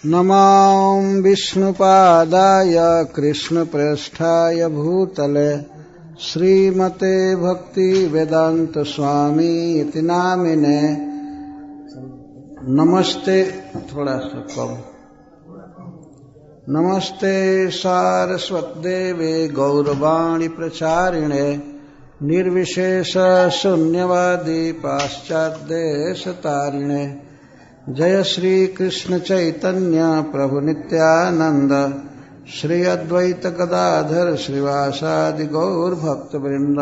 नमां विष्णुपादाय कृष्णप्रेष्ठाय भूतले श्रीमते भक्तिवेदांत स्वामी इति नामिने। नमस्ते, थोड़ा सा कम। नमस्ते सारस्वतदेवे गौरवाणी प्रचारिणे निर्विशेष शून्यवादी पाश्चात्यदेशतारिणे। जय श्री कृष्ण चैतन्य प्रभु नित्यानंद श्री अद्वैत गदाधर श्रीवासादि गौर भक्तवृंद।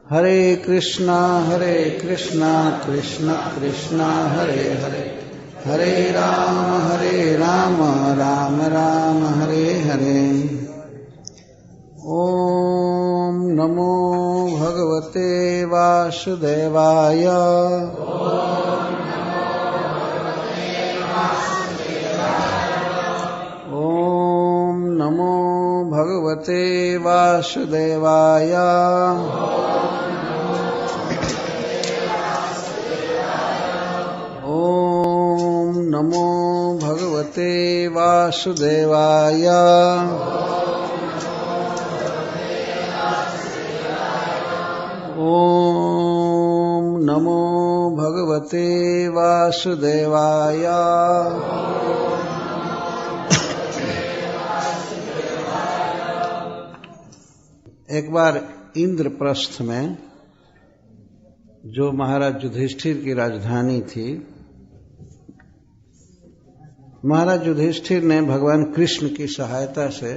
हरे कृष्णा कृष्ण कृष्ण हरे हरे, हरे राम राम राम हरे हरे। ओम नमो भगवते वासुदेवाय। ओम नमो भगवते वासुदेवाय। ओम नमो भगवते वासुदेवाय। ओम नमो भगवते वासुदेवाय। एक बार इंद्रप्रस्थ में, जो महाराज युधिष्ठिर की राजधानी थी, महाराज युधिष्ठिर ने भगवान कृष्ण की सहायता से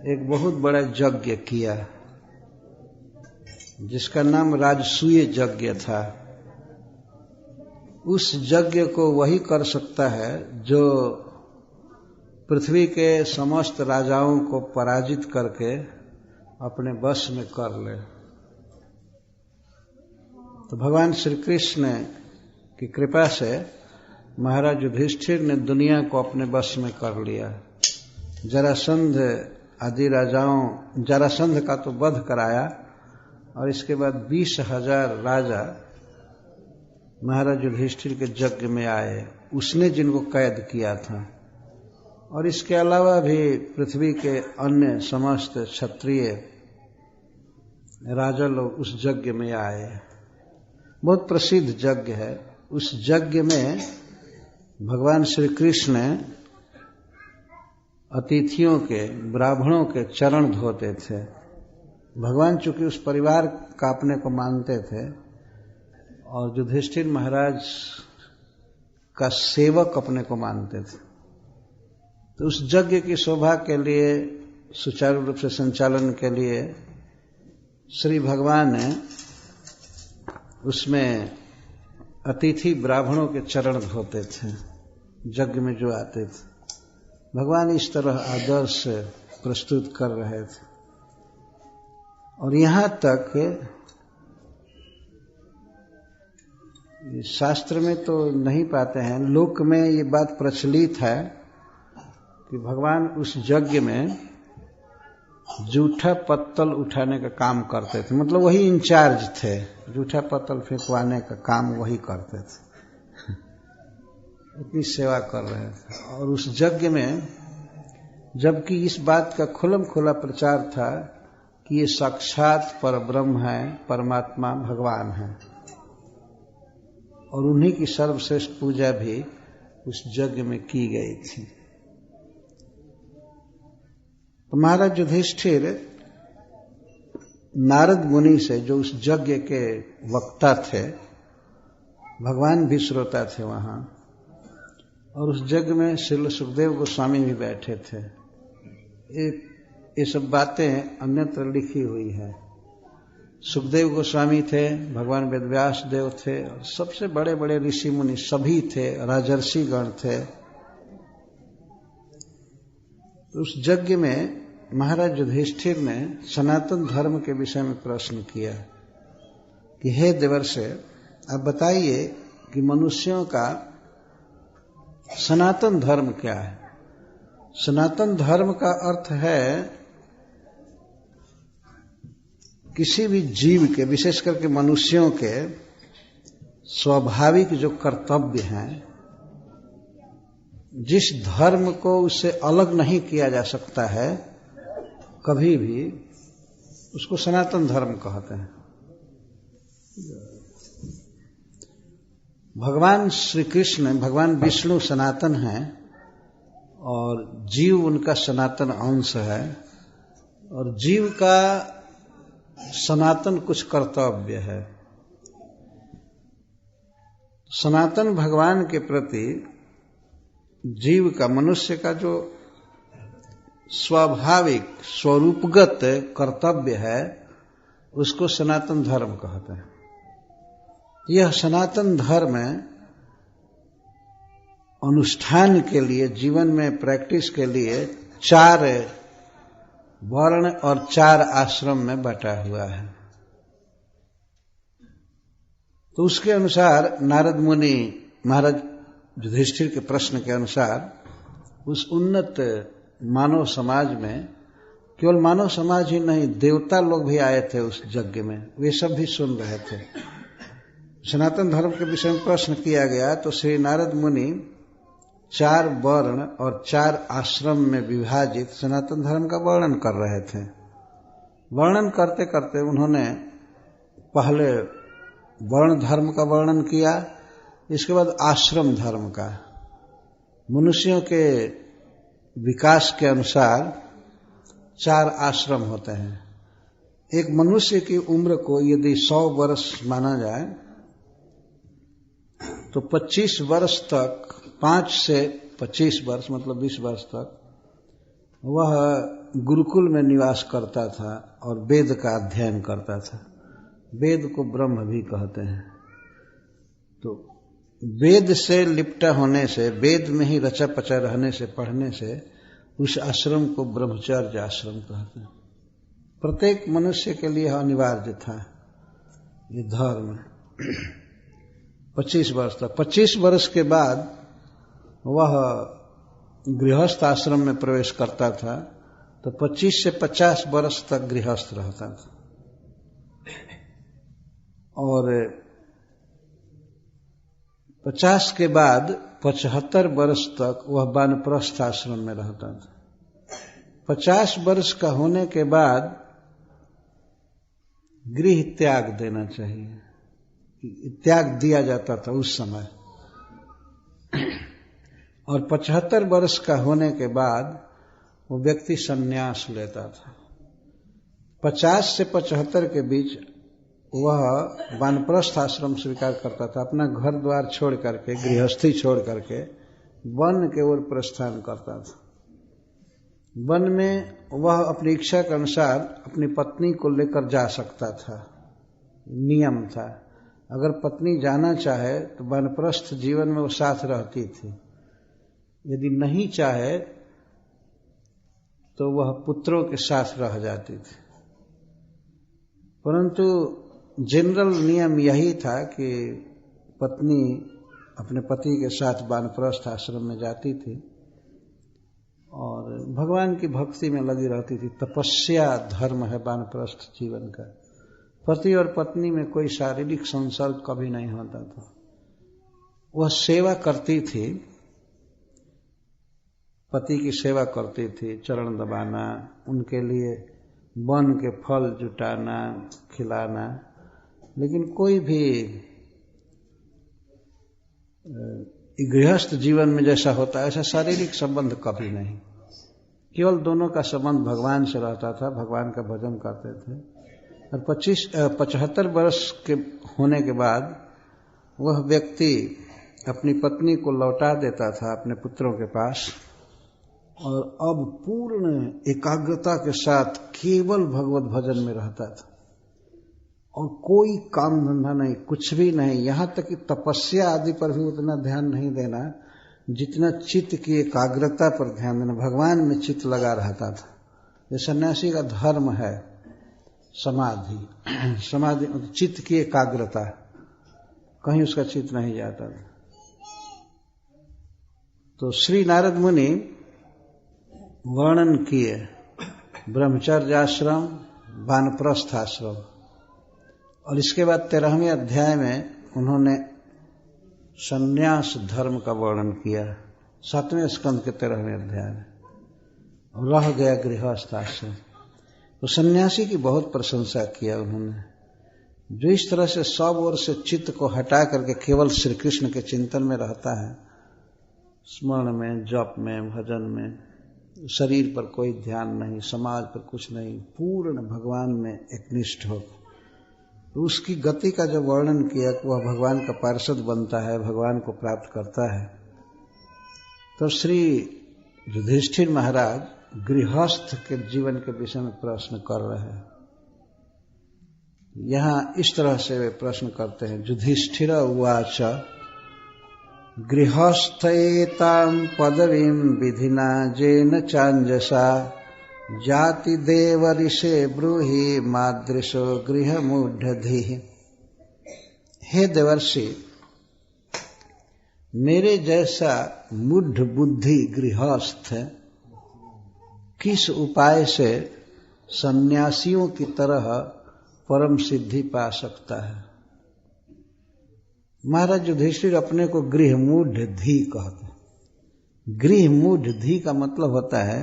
एक बहुत बड़ा यज्ञ किया, जिसका नाम राजसूय यज्ञ था। उस यज्ञ को वही कर सकता है जो पृथ्वी के समस्त राजाओं को पराजित करके अपने वश में कर ले। तो भगवान श्री कृष्ण की कृपा से महाराज युधिष्ठिर ने दुनिया को अपने वश में कर लिया। जरासंध आदि राजाओं, जरासंध का तो वध कराया, और इसके बाद 20,000 राजा महाराज युधिष्ठिर के यज्ञ में आए, उसने जिनको कैद किया था। और इसके अलावा भी पृथ्वी के अन्य समस्त क्षत्रिय राजा लोग उस यज्ञ में आए। बहुत प्रसिद्ध यज्ञ है। उस यज्ञ में भगवान श्री कृष्ण अतिथियों के, ब्राह्मणों के चरण धोते थे। भगवान चूंकि उस परिवार का अपने को मानते थे और युधिष्ठिर महाराज का सेवक अपने को मानते थे, तो उस यज्ञ की शोभा के लिए, सुचारू रूप से संचालन के लिए श्री भगवान ने उसमें अतिथि ब्राह्मणों के चरण धोते थे, यज्ञ में जो आते थे। भगवान इस तरह आदर्श प्रस्तुत कर रहे थे। और यहां तक शास्त्र में तो नहीं पाते हैं, लोक में ये बात प्रचलित है कि भगवान उस यज्ञ में जूठा पत्तल उठाने का काम करते थे। मतलब वही इंचार्ज थे, जूठा पत्तल फेंकवाने का काम वही करते थे। इतनी सेवा कर रहे थे। और उस यज्ञ में, जबकि इस बात का खुल्म खुला प्रचार था कि ये साक्षात परब्रह्म है, परमात्मा भगवान है, और उन्हीं की सर्वश्रेष्ठ पूजा भी उस यज्ञ में की गई थी। तो महाराज युधिष्ठिर नारद मुनि से, जो उस यज्ञ के वक्ता थे, भगवान भी श्रोता थे वहां, और उस यज्ञ में श्रील सुखदेव गोस्वामी भी बैठे थे। ये सब बातें अन्यत्र लिखी हुई है। सुखदेव गोस्वामी थे, भगवान वेदव्यास देव थे, और सबसे बड़े बड़े ऋषि मुनि सभी थे, राजर्षि गण थे। तो उस यज्ञ में महाराज युधिष्ठिर ने सनातन धर्म के विषय में प्रश्न किया कि हे देवर्षि, आप बताइए कि मनुष्यों का सनातन धर्म क्या है। सनातन धर्म का अर्थ है किसी भी जीव के, विशेष करके मनुष्यों के स्वाभाविक जो कर्तव्य हैं जिस धर्म को उससे अलग नहीं किया जा सकता है कभी भी, उसको सनातन धर्म कहते हैं। भगवान श्री कृष्ण, भगवान विष्णु सनातन हैं और जीव उनका सनातन अंश है, और जीव का सनातन कुछ कर्तव्य है। सनातन भगवान के प्रति जीव का, मनुष्य का जो स्वाभाविक स्वरूपगत कर्तव्य है उसको सनातन धर्म कहते हैं। यह सनातन धर्म अनुष्ठान के लिए, जीवन में प्रैक्टिस के लिए 4 वर्ण और 4 आश्रम में बटा हुआ है। तो उसके अनुसार नारद मुनि महाराज युधिष्ठिर के प्रश्न के अनुसार उस उन्नत मानव समाज में, केवल मानव समाज ही नहीं, देवता लोग भी आए थे उस यज्ञ में, वे सब भी सुन रहे थे। सनातन धर्म के विषय में प्रश्न किया गया तो श्री नारद मुनि 4 वर्ण और 4 आश्रम में विभाजित सनातन धर्म का वर्णन कर रहे थे। वर्णन करते करते उन्होंने पहले वर्ण धर्म का वर्णन किया, इसके बाद आश्रम धर्म का। मनुष्यों के विकास के अनुसार 4 आश्रम होते हैं। एक मनुष्य की उम्र को यदि 100 वर्ष माना जाए तो 25 वर्ष तक, 5 से 25 वर्ष मतलब 20 वर्ष तक वह गुरुकुल में निवास करता था और वेद का अध्ययन करता था। वेद को ब्रह्म भी कहते हैं। तो वेद से लिपटा होने से, वेद में ही रचा पचा रहने से, पढ़ने से उस आश्रम को ब्रह्मचर्य आश्रम कहते हैं। प्रत्येक मनुष्य के लिए अनिवार्य था ये धर्म। 25 वर्ष तक, 25 वर्ष के बाद वह गृहस्थ आश्रम में प्रवेश करता था, तो 25 से 50 वर्ष तक गृहस्थ रहता था, और 50 के बाद 75 वर्ष तक वह वानप्रस्थ आश्रम में रहता था। 50 वर्ष का होने के बाद गृह त्याग देना चाहिए, त्याग दिया जाता था उस समय। और 75 वर्ष का होने के बाद वो व्यक्ति संन्यास लेता था। 50 से 75 के बीच वह वानप्रस्थ आश्रम स्वीकार करता था, अपना घर द्वार छोड़ करके, गृहस्थी छोड़ करके वन के ओर प्रस्थान करता था। वन में वह अपनी इच्छा के अनुसार अपनी पत्नी को लेकर जा सकता था, नियम था। अगर पत्नी जाना चाहे तो वानप्रस्थ जीवन में वो साथ रहती थी, यदि नहीं चाहे तो वह पुत्रों के साथ रह जाती थी। परंतु जनरल नियम यही था कि पत्नी अपने पति के साथ वानप्रस्थ आश्रम में जाती थी और भगवान की भक्ति में लगी रहती थी। तपस्या धर्म है वानप्रस्थ जीवन का। पति और पत्नी में कोई शारीरिक संसर्ग कभी नहीं होता था। वह सेवा करती थी, पति की सेवा करती थी, चरण दबाना, उनके लिए वन के फल जुटाना, खिलाना, लेकिन कोई भी गृहस्थ जीवन में जैसा होता है ऐसा शारीरिक संबंध कभी नहीं। केवल दोनों का संबंध भगवान से रहता था, भगवान का भजन करते थे। और 75 वर्ष के होने के बाद वह व्यक्ति अपनी पत्नी को लौटा देता था अपने पुत्रों के पास, और अब पूर्ण एकाग्रता के साथ केवल भगवत भजन में रहता था और कोई काम धंधा नहीं, कुछ भी नहीं। यहां तक कि तपस्या आदि पर भी उतना ध्यान नहीं देना जितना चित्त की एकाग्रता पर ध्यान देना, भगवान में चित्त लगा रहता था। ये सन्यासी का धर्म है, समाधि। समाधि चित्त की एकाग्रता, कहीं उसका चित्त नहीं जाता था। तो श्री नारद मुनि वर्णन किए ब्रह्मचर्य आश्रम, वानप्रस्थ आश्रम, और इसके बाद 13वें अध्याय में उन्होंने संन्यास धर्म का वर्णन किया। 7वें स्कंद के 13वें अध्याय में। रह गया गृहस्थ आश्रम। तो सन्यासी की बहुत प्रशंसा किया उन्होंने, जो इस तरह से सब ओर से चित्त को हटा करके केवल श्री कृष्ण के चिंतन में रहता है, स्मरण में, जप में, भजन में, शरीर पर कोई ध्यान नहीं, समाज पर कुछ नहीं, पूर्ण भगवान में एकनिष्ठ हो। तो उसकी गति का जब वर्णन किया कि वह भगवान का पार्षद बनता है, भगवान को प्राप्त करता है, तो श्री युधिष्ठिर महाराज गृहस्थ के जीवन के विषय में प्रश्न कर रहे हैं। यहां इस तरह से वे प्रश्न करते हैं। युधिष्ठिर उवाच गृहस्थेतां पदवीं विधिना जेन चांजसा जाति देवऋषे ब्रूहि मादृशो गृहमूढ़धि। हे देवर्षि, मेरे जैसा मूढ़ बुद्धि गृहस्थ किस उपाय से सन्यासियों की तरह परम सिद्धि पा सकता है। महाराज युधिष्ठिर अपने को गृहमूढ़धि कहते हैं। गृहमूढ़धि का मतलब होता है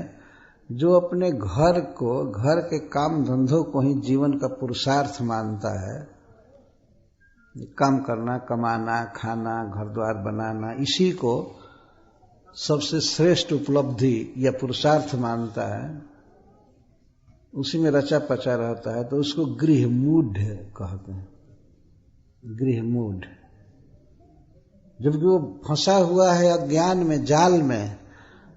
जो अपने घर को, घर के काम धंधों को ही जीवन का पुरुषार्थ मानता है। काम करना, कमाना, खाना, घर द्वार बनाना, इसी को सबसे श्रेष्ठ उपलब्धि या पुरुषार्थ मानता है, उसी में रचा पचा रहता है, तो उसको गृहमूढ़ कहते हैं। गृहमूढ़, जबकि वो फंसा हुआ है अज्ञान में, जाल में,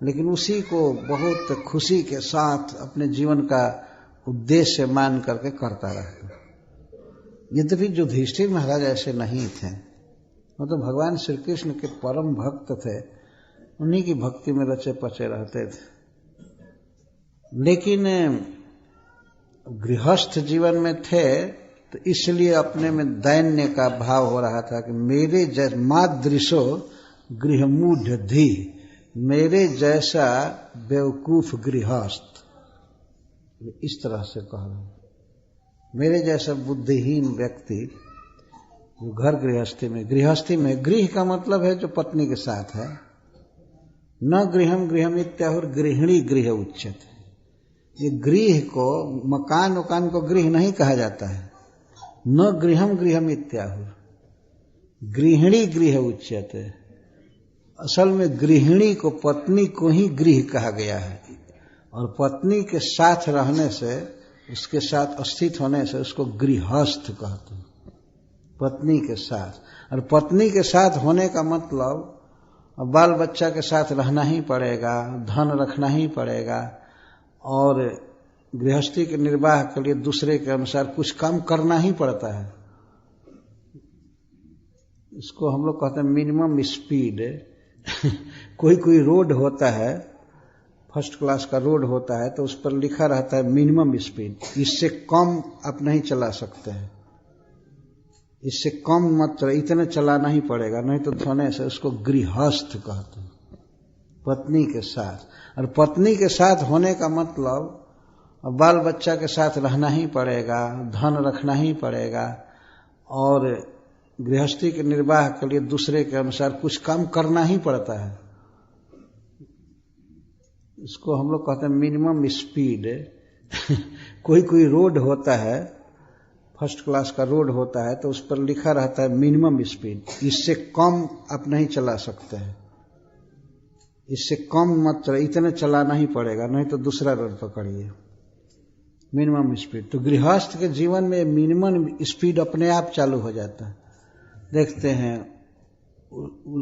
लेकिन उसी को बहुत खुशी के साथ अपने जीवन का उद्देश्य मान करके करता रहता है। यद्यपि युधिष्ठिर महाराज ऐसे नहीं थे, वो तो भगवान श्री कृष्ण के परम भक्त थे, उन्हीं की भक्ति में रचे पचे रहते थे। लेकिन गृहस्थ जीवन में थे तो इसलिए अपने में दैन्य का भाव हो रहा था कि मेरे जैसा मादृशो गृहमूढ़धि, मेरे जैसा बेवकूफ गृहस्थ, इस तरह से कह रहे हैं। मेरे जैसा बुद्धिहीन व्यक्ति जो घर गृहस्थी में गृह का मतलब है जो पत्नी के साथ है। न गृहम गृहम इत्याहुर गृहिणी गृह उच्यते। ये गृह को, मकान उकान को गृह नहीं कहा जाता है। न गृहम गृहम इत्याहुर, गृहिणी गृह उच्यते। असल में गृहिणी को, पत्नी को ही गृह कहा गया है, और पत्नी के साथ रहने से, उसके साथ स्थित होने से उसको गृहस्थ कहते हैं। पत्नी के साथ, और पत्नी के साथ होने का मतलब बाल बच्चा के साथ रहना ही पड़ेगा, धन रखना ही पड़ेगा, और गृहस्थी के निर्वाह के लिए दूसरे के अनुसार कुछ काम करना ही पड़ता है। इसको हम लोग कहते हैं मिनिमम स्पीड। कोई रोड होता है, फर्स्ट क्लास का रोड होता है, तो उस पर लिखा रहता है मिनिमम स्पीड, इससे कम आप नहीं चला सकते हैं, इससे कम मत, इतने चलाना ही पड़ेगा, नहीं तो होने से उसको गृहस्थ कहते हैं। पत्नी के साथ, और पत्नी के साथ होने का मतलब बाल बच्चा के साथ रहना ही पड़ेगा, धन रखना ही पड़ेगा, और गृहस्थी के निर्वाह के लिए दूसरे के अनुसार कुछ काम करना ही पड़ता है। इसको हम लोग कहते हैं मिनिमम स्पीड। कोई रोड होता है, फर्स्ट क्लास का रोड होता है, तो उस पर लिखा रहता है मिनिमम स्पीड, इससे कम आप नहीं चला सकते हैं, इससे कम मत, इतने चलाना ही पड़ेगा, नहीं तो दूसरा रोड पकड़िए। Minimum speed. तो गृहस्थ के जीवन में मिनिमम स्पीड अपने आप चालू हो जाता है। देखते हैं,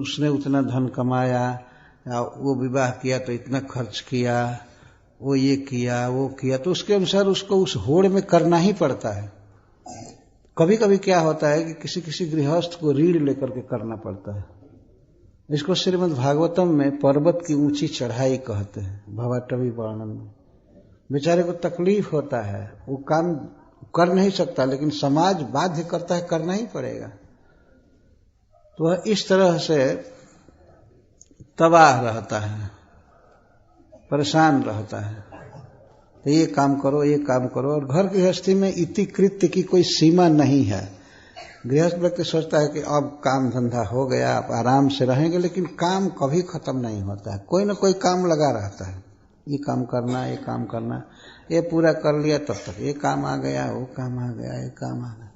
उसने उतना धन कमाया, या वो विवाह किया तो इतना खर्च किया, वो ये किया वो किया, तो उसके अनुसार उसको उस होड़ में करना ही पड़ता है। कभी कभी क्या होता है कि किसी गृहस्थ को रीढ़ लेकर के करना पड़ता है। इसको श्रीमद् भागवतम में पर्वत की ऊंची चढ़ाई कहते हैं, भवाटवी वर्णन में। बेचारे को तकलीफ होता है, वो काम कर नहीं सकता, लेकिन समाज बाध्य करता है, करना ही पड़ेगा। तो वह इस तरह से तबाह रहता है, परेशान रहता है। तो ये काम करो, ये काम करो, और घर गृहस्थी में इति कृत्य की कोई सीमा नहीं है। गृहस्थ व्यक्ति सोचता है कि अब काम धंधा हो गया, आप आराम से रहेंगे, लेकिन काम कभी खत्म नहीं होता है, कोई ना कोई काम लगा रहता है। ये काम करना, ये काम करना, ये पूरा कर लिया तब तक ये काम आ गया, वो काम आ गया, ये काम आ गया।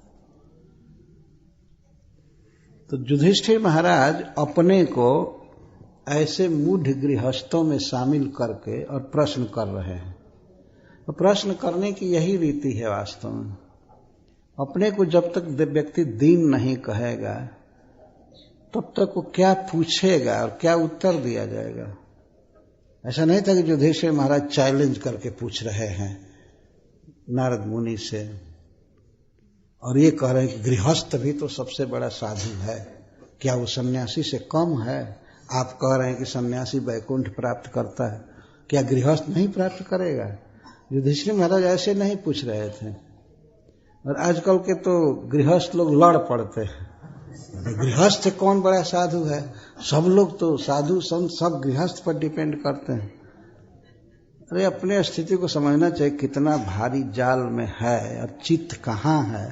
तो युधिष्ठिर महाराज अपने को ऐसे मूढ़ गृहस्थों में शामिल करके और प्रश्न कर रहे हैं। तो प्रश्न करने की यही रीति है वास्तव में। अपने को जब तक व्यक्ति दीन नहीं कहेगा तब तक वो क्या पूछेगा और क्या उत्तर दिया जाएगा। ऐसा नहीं था कि युधिष्ठिर महाराज चैलेंज करके पूछ रहे हैं नारद मुनि से और ये कह रहे हैं कि गृहस्थ भी तो सबसे बड़ा साधु है, क्या वो सन्यासी से कम है? आप कह रहे हैं कि सन्यासी वैकुंठ प्राप्त करता है, क्या गृहस्थ नहीं प्राप्त करेगा? युधिष्ठिर महाराज ऐसे नहीं पूछ रहे थे। और आजकल के तो गृहस्थ लोग लड़ पड़ते हैं, गृहस्थ कौन बड़ा साधु है? सब लोग तो साधु संत सब गृहस्थ पर डिपेंड करते हैं। अरे अपने स्थिति को समझना चाहिए, कितना भारी जाल में है और चित्त कहाँ है।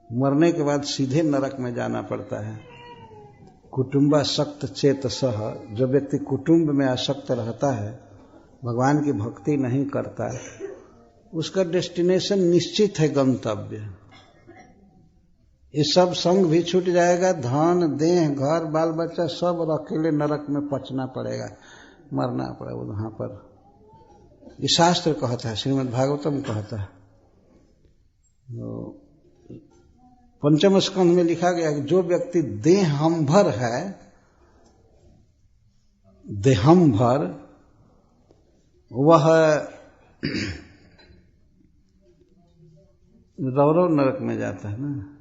मरने के बाद सीधे नरक में जाना पड़ता है। कुटुंबासक्त चेतसः, जो व्यक्ति कुटुंब में आसक्त रहता है, भगवान की भक्ति नहीं करता, उसका डेस्टिनेशन निश्चित है, गंतव्य। ये सब संग भी छूट जाएगा, धन देह घर बाल बच्चा सब अकेले नरक में पचना पड़ेगा, मरना पड़ेगा वहां पर। ये शास्त्र कहता है, श्रीमद् भागवतम कहता है। पंचम स्कंध में लिखा गया कि जो व्यक्ति देहंभर है, देहंभर, वह रौरव नरक में जाता है ना।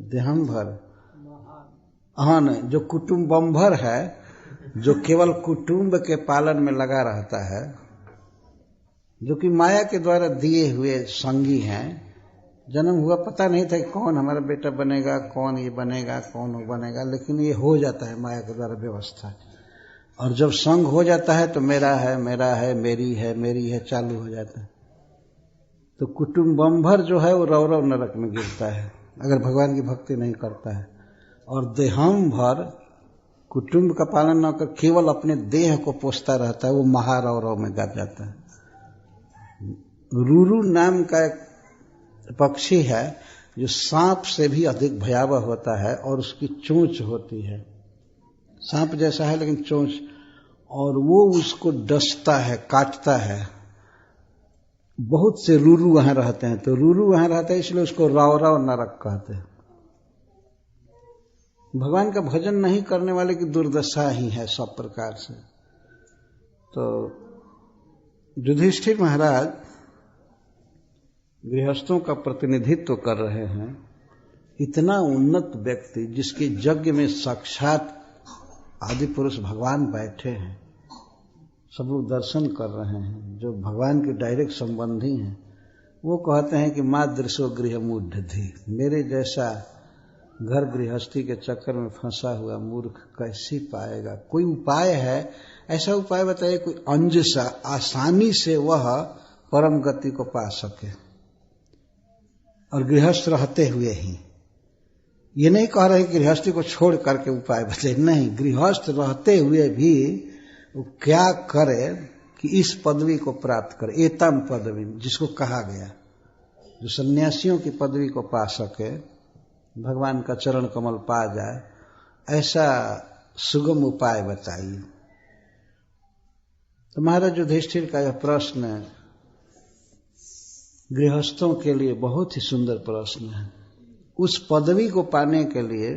देहंभर, हाँ नहीं, जो कुटुंबंभर है, जो केवल कुटुंब के पालन में लगा रहता है, जो कि माया के द्वारा दिए हुए संगी हैं। जन्म हुआ पता नहीं था कि कौन हमारा बेटा बनेगा, कौन ये बनेगा, कौन वो बनेगा, लेकिन ये हो जाता है माया के द्वारा व्यवस्था। और जब संग हो जाता है तो मेरा है, मेरा है, मेरी है, मेरी है चालू हो जाता है। तो कुटुंबंभर जो है वो रौरव नरक में गिरता है अगर भगवान की भक्ति नहीं करता है। और देहंभर, कुटुंब का पालन न कर केवल अपने देह को पोसता रहता है, वो महारौरव में गिर जाता है। रूरू नाम का एक पक्षी है जो सांप से भी अधिक भयावह होता है और उसकी चोंच होती है, सांप जैसा है लेकिन चोंच, और वो उसको डसता है, काटता है। बहुत से रूरू वहां रहते हैं, तो रूरू वहां रहता है इसलिए उसको रौरव नरक कहते हैं। भगवान का भजन नहीं करने वाले की दुर्दशा ही है सब प्रकार से। तो युधिष्ठिर महाराज गृहस्थों का प्रतिनिधित्व कर रहे हैं। इतना उन्नत व्यक्ति जिसके यज्ञ में साक्षात आदि पुरुष भगवान बैठे हैं, सब लोग दर्शन कर रहे हैं, जो भगवान के डायरेक्ट संबंधी हैं, वो कहते हैं कि मादृशो गृह मूढ़धि, मेरे जैसा घर गृहस्थी के चक्कर में फंसा हुआ मूर्ख कैसी पाएगा? कोई उपाय है? ऐसा उपाय बताइए, कोई अंजसा आसानी से वह परम गति को पा सके, और गृहस्थ रहते हुए ही। ये नहीं कह रहे कि गृहस्थी को छोड़ करके उपाय बताइए, नहीं, गृहस्थ रहते हुए भी वो क्या करे कि इस पदवी को प्राप्त करे, एतम पदवी जिसको कहा गया, जो सन्यासियों की पदवी को पा सके, भगवान का चरण कमल पा जाए, ऐसा सुगम उपाय बताइए। तो महाराज युधिष्ठिर का यह प्रश्न गृहस्थों के लिए बहुत ही सुंदर प्रश्न है। उस पदवी को पाने के लिए,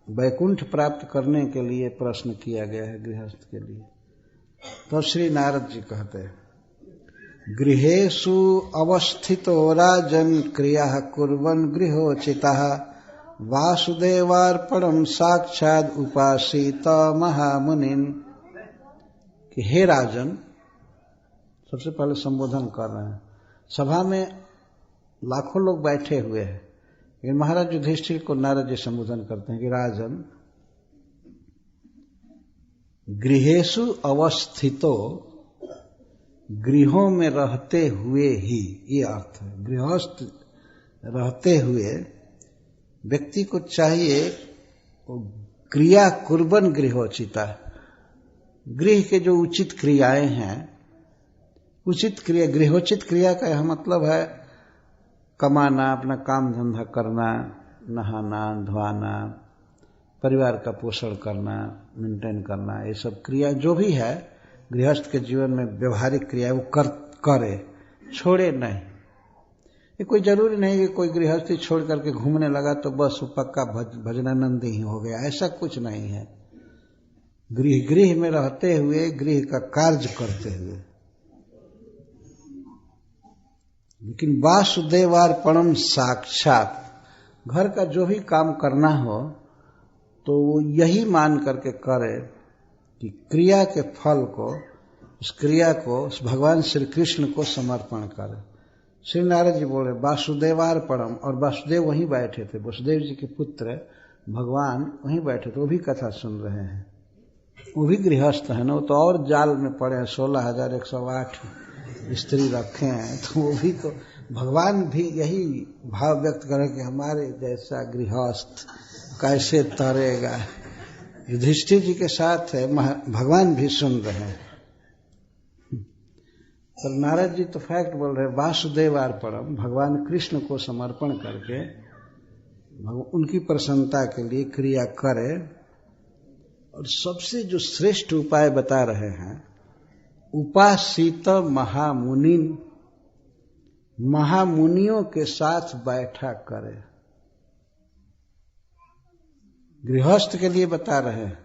वैकुंठ प्राप्त करने के लिए प्रश्न किया गया है गृहस्थ के लिए। तो श्री नारद जी कहते हैं, गृहेषु अवस्थितो राजन क्रिया कुर्वन् गृहोचितः वासुदेवार्पणम साक्षात् उपासित महामुनिन्। कि हे राजन, सबसे पहले संबोधन कर रहे हैं, सभा में लाखों लोग बैठे हुए हैं, लेकिन महाराज युधिष्ठिर को नारद जी संबोधन करते हैं कि राजन, गृहेषु अवस्थितो, गृहों में रहते हुए ही, ये अर्थ है, गृहस्थ रहते हुए व्यक्ति को चाहिए क्रिया कुर्बन गृहोचिता, गृह के जो उचित क्रियाएं हैं, उचित क्रिया, गृहोचित क्रिया का यह मतलब है कमाना, अपना काम धंधा करना, नहाना धोना, परिवार का पोषण करना, मेंटेन करना, ये सब क्रिया जो भी है गृहस्थ के जीवन में व्यवहारिक क्रिया वो करे, छोड़े नहीं। ये कोई जरूरी नहीं कि कोई गृहस्थी छोड़ करके घूमने लगा तो बस वो पक्का भजनानंदी ही हो गया, ऐसा कुछ नहीं है। गृह में रहते हुए, गृह का कार्य करते हुए, लेकिन वासुदेवार्पणम साक्षात, घर का जो भी काम करना हो तो वो यही मान करके करे कि क्रिया के फल को, उस क्रिया को उस भगवान श्री कृष्ण को समर्पण करे। श्री नारद जी बोले वासुदेवार्पणम, और वासुदेव वहीं बैठे थे, वसुदेव जी के पुत्र भगवान वहीं बैठे थे, वो भी कथा सुन रहे हैं, वो भी गृहस्थ है ना, वो तो और जाल में पड़े हैं, 16,108 स्त्री रखे हैं, तो वो भी तो भगवान भी यही भाव व्यक्त करें कि हमारे जैसा गृहस्थ कैसे तरेगा। युधिष्ठिर जी के साथ है, भगवान भी सुन रहे हैं। पर नारद जी तो फैक्ट बोल रहे हैं, वासुदेवार्पणम, भगवान कृष्ण को समर्पण करके उनकी प्रसन्नता के लिए क्रिया करे। और सबसे जो श्रेष्ठ उपाय बता रहे हैं, उपासित महामुनि, महामुनियों के साथ बैठा करे। गृहस्थ के लिए बता रहे हैं।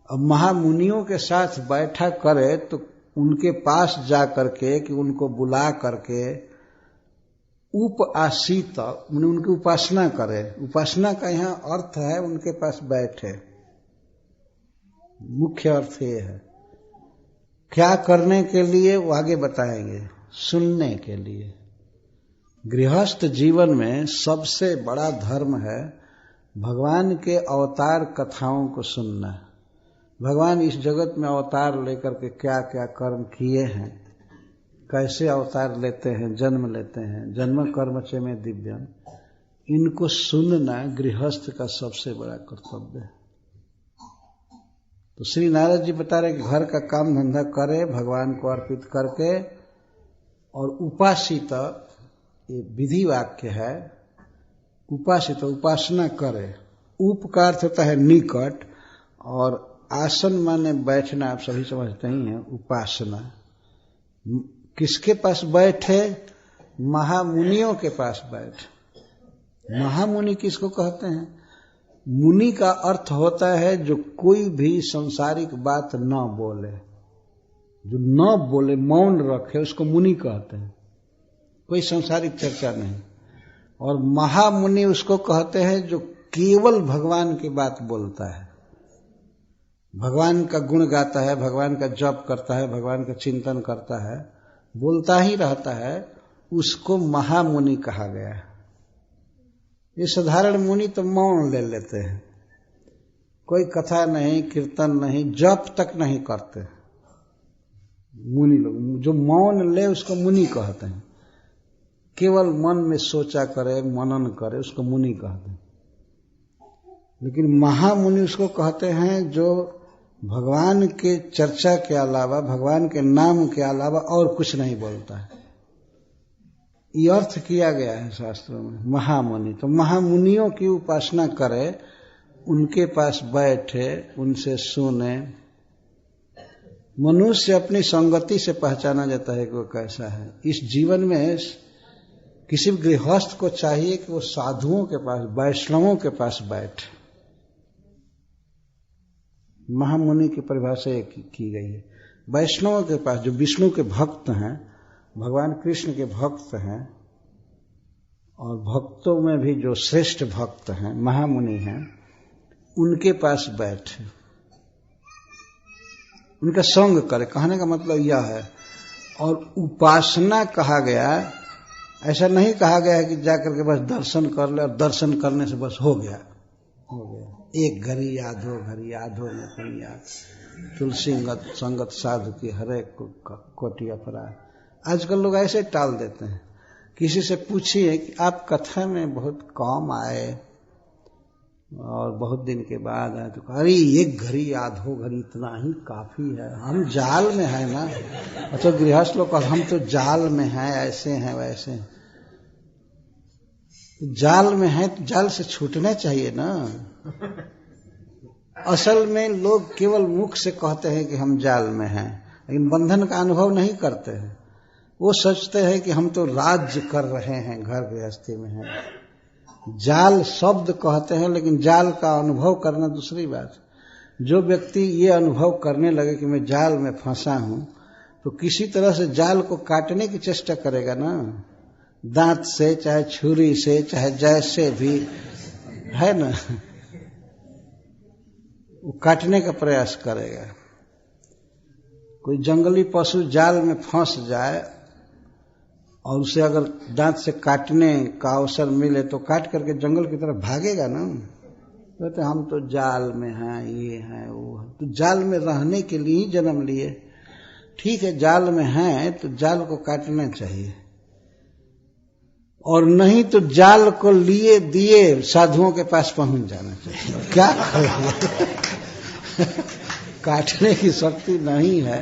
अब महामुनियों के साथ बैठा करे तो उनके पास जा करके, कि उनको बुला करके उपासित, उनकी उपासना करे। उपासना का यहाँ अर्थ है उनके पास बैठे, मुख्य अर्थ ये है। क्या करने के लिए वो आगे बताएंगे, सुनने के लिए। गृहस्थ जीवन में सबसे बड़ा धर्म है भगवान के अवतार कथाओं को सुनना। भगवान इस जगत में अवतार लेकर के क्या क्या कर्म किए हैं, कैसे अवतार लेते हैं, जन्म लेते हैं, जन्म कर्म च में दिव्यम, इनको सुनना गृहस्थ का सबसे बड़ा कर्तव्य है। तो श्री नारद जी बता रहे कि घर का काम धंधा करे भगवान को अर्पित करके, और उपासित, ये विधि वाक्य है, उपासित उपासना करे। उप का अर्थ होता है निकट, और आसन माने बैठना, आप सभी समझते ही हैं। उपासना किसके पास बैठे, महामुनियों के पास बैठे। महामुनि किसको कहते हैं? मुनि का अर्थ होता है जो कोई भी सांसारिक बात न बोले, जो न बोले, मौन रखे, उसको मुनि कहते हैं। कोई सांसारिक चर्चा नहीं। और महामुनि उसको कहते हैं जो केवल भगवान की बात बोलता है, भगवान का गुण गाता है, भगवान का जप करता है, भगवान का चिंतन करता है, बोलता ही रहता है, उसको महामुनि कहा गया है। ये साधारण मुनि तो मौन ले लेते हैं, कोई कथा नहीं, कीर्तन नहीं, जप तक नहीं करते। मुनि लोग जो मौन ले उसको मुनि कहते हैं। केवल मन में सोचा करे, मनन करे, उसको मुनि कहते हैं। लेकिन महामुनि उसको कहते हैं जो भगवान के चर्चा के अलावा, भगवान के नाम के अलावा और कुछ नहीं बोलता है। ये अर्थ किया गया है शास्त्रों में महामुनि। तो महामुनियों की उपासना करे, उनके पास बैठे, उनसे सुने। मनुष्य अपनी संगति से पहचाना जाता है कि वो कैसा है। इस जीवन में किसी गृहस्थ को चाहिए कि वो साधुओं के पास, वैष्णवों के पास बैठे। महामुनि की परिभाषा की गई है। वैष्णवों के पास, जो विष्णु के भक्त हैं, भगवान कृष्ण के भक्त हैं, और भक्तों में भी जो श्रेष्ठ भक्त हैं, महामुनि हैं, उनके पास बैठे, उनका संग करे। कहने का मतलब यह है। और उपासना कहा गया, ऐसा नहीं कहा गया है कि जाकर के बस दर्शन कर ले और दर्शन करने से बस हो गया, एक घड़ी याद हो, घड़ी याद हो में कोई याद। तुलसी संगत साधु की हरे कोटि अपराध। आजकल लोग ऐसे टाल देते हैं किसी से पूछिए कि आप कथा में बहुत कम आए और बहुत दिन के बाद आए, तो अरे एक घड़ी याद हो, घड़ी इतना ही काफी है, हम जाल में है ना। अच्छा गृहस्थ लोग हम तो जाल में हैं, ऐसे हैं वैसे हैं। जाल में है तो जाल से छूटना चाहिए ना। असल में लोग केवल मुख से कहते हैं कि हम जाल में हैं, लेकिन बंधन का अनुभव नहीं करते हैं। वो सोचते हैं कि हम तो राज्य कर रहे हैं, घर गृहस्थी में हैं। जाल शब्द कहते हैं, लेकिन जाल का अनुभव करना दूसरी बात। जो व्यक्ति ये अनुभव करने लगे कि मैं जाल में फंसा हूं, तो किसी तरह से जाल को काटने की चेष्टा करेगा ना, दांत से, चाहे छुरी से, चाहे जैसे भी है ना, वो काटने का प्रयास करेगा। कोई जंगली पशु जाल में फंस जाए और उसे अगर दांत से काटने का अवसर मिले तो काट करके जंगल की तरफ भागेगा ना। कहते हम तो जाल में हैं, ये हैं वो है। तो जाल में रहने के लिए ही जन्म लिए। ठीक है, जाल में हैं तो जाल को काटना चाहिए, और नहीं तो जाल को लिए दिए साधुओं के पास पहुंच जाना चाहिए। क्या करेंगे? काटने की शक्ति नहीं है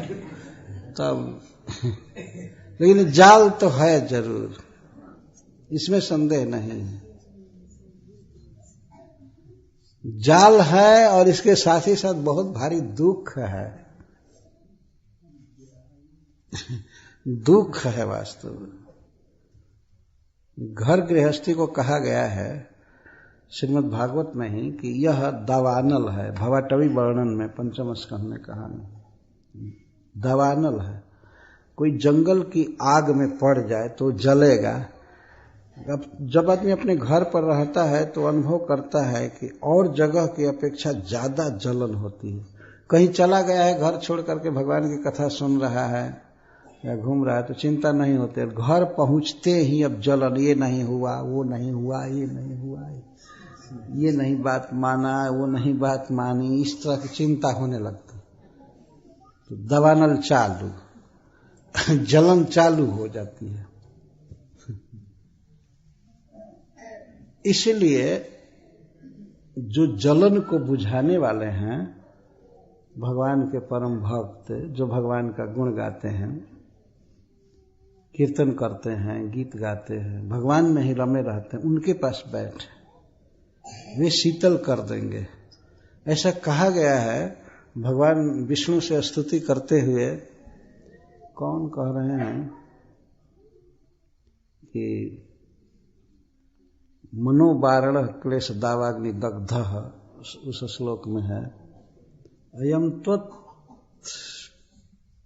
तब, लेकिन जाल तो है जरूर, इसमें संदेह नहीं है। जाल है और इसके साथ ही साथ बहुत भारी दुख है। दुख है वास्तव में। घर गृहस्थी को कहा गया है श्रीमद् भागवत में ही कि यह दावानल है। भवाटवी वर्णन में पंचम स्कंध में कहा दावानल है। कोई जंगल की आग में पड़ जाए तो जलेगा। अब जब आदमी अपने घर पर रहता है तो अनुभव करता है कि और जगह की अपेक्षा ज्यादा जलन होती है। कहीं चला गया है, घर छोड़ करके भगवान की कथा सुन रहा है या घूम रहा है तो चिंता नहीं होती। घर पहुंचते ही अब जलन, ये नहीं हुआ, वो नहीं हुआ, ये नहीं हुआ, ये नहीं बात माना, वो नहीं बात मानी, इस तरह की चिंता होने लगती। तो दवानल चालू, जलन चालू हो जाती है। इसलिए जो जलन को बुझाने वाले हैं भगवान के परम भक्त, जो भगवान का गुण गाते हैं, कीर्तन करते हैं, गीत गाते हैं, भगवान में ही रमे रहते हैं, उनके पास बैठ, वे शीतल कर देंगे। ऐसा कहा गया है। भगवान विष्णु से स्तुति करते हुए कौन कह रहे हैं कि मनोवारण क्लेश दावाग्नि दग्ध, उस श्लोक में है अयम त्वत्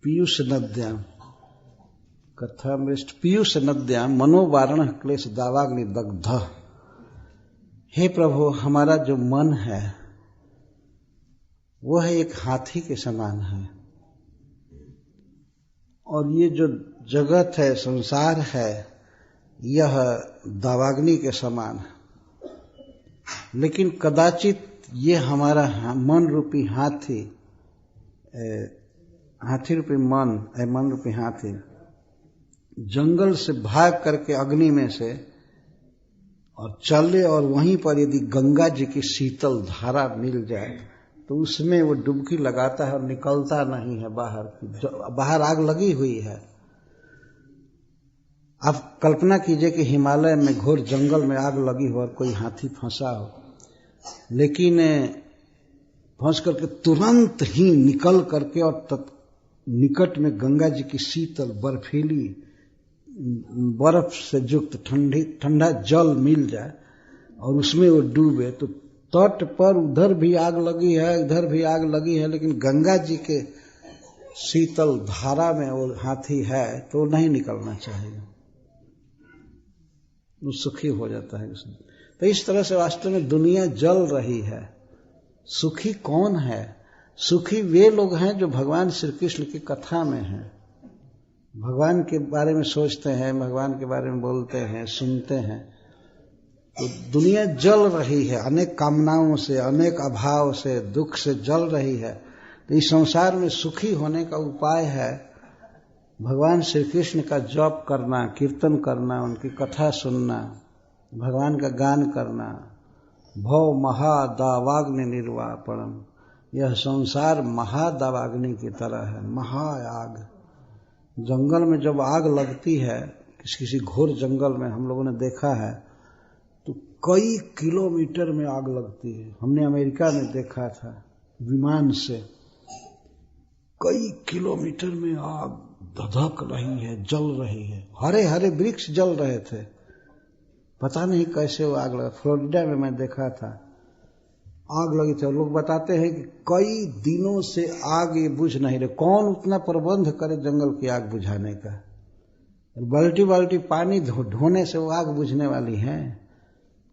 पीयूष नद्याम कथा मृष्ट पीयूष नद्याम मनोवारण क्लेश दावाग्नि दग्ध। हे प्रभु, हमारा जो मन है वह एक हाथी के समान है, और ये जो जगत है, संसार है, यह दावाग्नि के समान है। लेकिन कदाचित ये हमारा मन रूपी हाथी, हाथी रूपी मन रूपी हाथी जंगल से भाग करके अग्नि में से और चले, और वहीं पर यदि गंगा जी की शीतल धारा मिल जाए तो उसमें वो डुबकी लगाता है और निकलता नहीं है बाहर। बाहर आग लगी हुई है। आप कल्पना कीजिए कि हिमालय में घोर जंगल में आग लगी हो और कोई हाथी फंसा हो, लेकिन फंस करके तुरंत ही निकल करके और निकट में गंगा जी की शीतल बर्फीली बर्फ से युक्त ठंडा जल मिल जाए और उसमें वो डूबे, तो तट पर उधर भी आग लगी है, इधर भी आग लगी है, लेकिन गंगा जी के शीतल धारा में वो हाथी है तो नहीं निकलना चाहिए, वो सुखी हो जाता है उसमें। तो इस तरह से वास्तव में दुनिया जल रही है। सुखी कौन है? सुखी वे लोग हैं जो भगवान श्री कृष्ण की कथा में हैं, भगवान के बारे में सोचते हैं, भगवान के बारे में बोलते हैं, सुनते हैं। तो दुनिया जल रही है, अनेक कामनाओं से, अनेक अभाव से, दुख से जल रही है। तो इस संसार में सुखी होने का उपाय है भगवान श्री कृष्ण का जप करना, कीर्तन करना, उनकी कथा सुनना, भगवान का गान करना, भव महादावाग्नि निर्वापणम, यह संसार महादावाग्नि की तरह है, महाआग। जंगल में जब आग लगती है, किसी घोर जंगल में हम लोगों ने देखा है, तो कई किलोमीटर में आग लगती है। हमने अमेरिका में देखा था विमान से, कई किलोमीटर में आग धधक रही है, जल रही है, हरे हरे वृक्ष जल रहे थे, पता नहीं कैसे वो आग लगा। फ्लोरिडा में मैं देखा था, आग लगी थी। लोग बताते हैं कि कई दिनों से आग ये बुझ नहीं रहे। कौन उतना प्रबंध करे जंगल की आग बुझाने का? बाल्टी बाल्टी पानी ढोने से वो आग बुझने वाली है?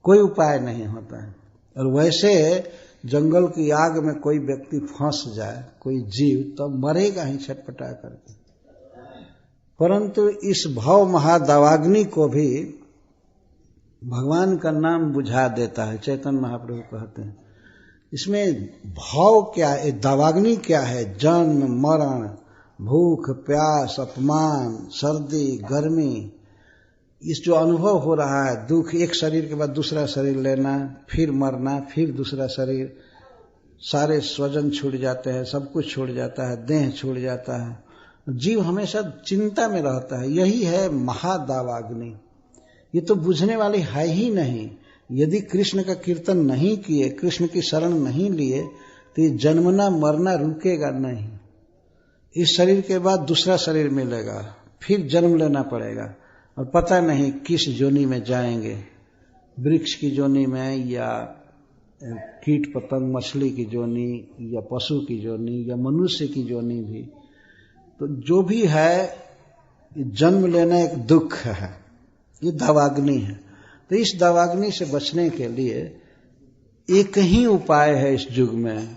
कोई उपाय नहीं होता है। और वैसे जंगल की आग में कोई व्यक्ति फंस जाए, कोई जीव, तो मरेगा ही छटपटा करके। परंतु इस भव महादावाग्नि को भी भगवान का नाम बुझा देता है। चैतन्य महाप्रभु कहते हैं इसमें भाव क्या है, दावाग्नि क्या है? जन्म मरण, भूख प्यास, अपमान, सर्दी गर्मी, इस जो अनुभव हो रहा है, दुख, एक शरीर के बाद दूसरा शरीर लेना, फिर मरना, फिर दूसरा शरीर, सारे स्वजन छूट जाते हैं, सब कुछ छूट जाता है, देह छूट जाता है, जीव हमेशा चिंता में रहता है। यही है महादावाग्नि। ये तो बुझने वाली है ही नहीं। यदि कृष्ण का कीर्तन नहीं किए, कृष्ण की शरण नहीं लिए, तो ये जन्मना मरना रुकेगा नहीं। इस शरीर के बाद दूसरा शरीर मिलेगा, फिर जन्म लेना पड़ेगा, और पता नहीं किस जोनी में जाएंगे, वृक्ष की जोनी में, या कीट पतंग मछली की जोनी, या पशु की जोनी, या मनुष्य की जोनी भी। तो जो भी है, जन्म लेना एक दुख है, ये दावाग्नि है। तो इस दावाग्नि से बचने के लिए एक ही उपाय है इस युग में।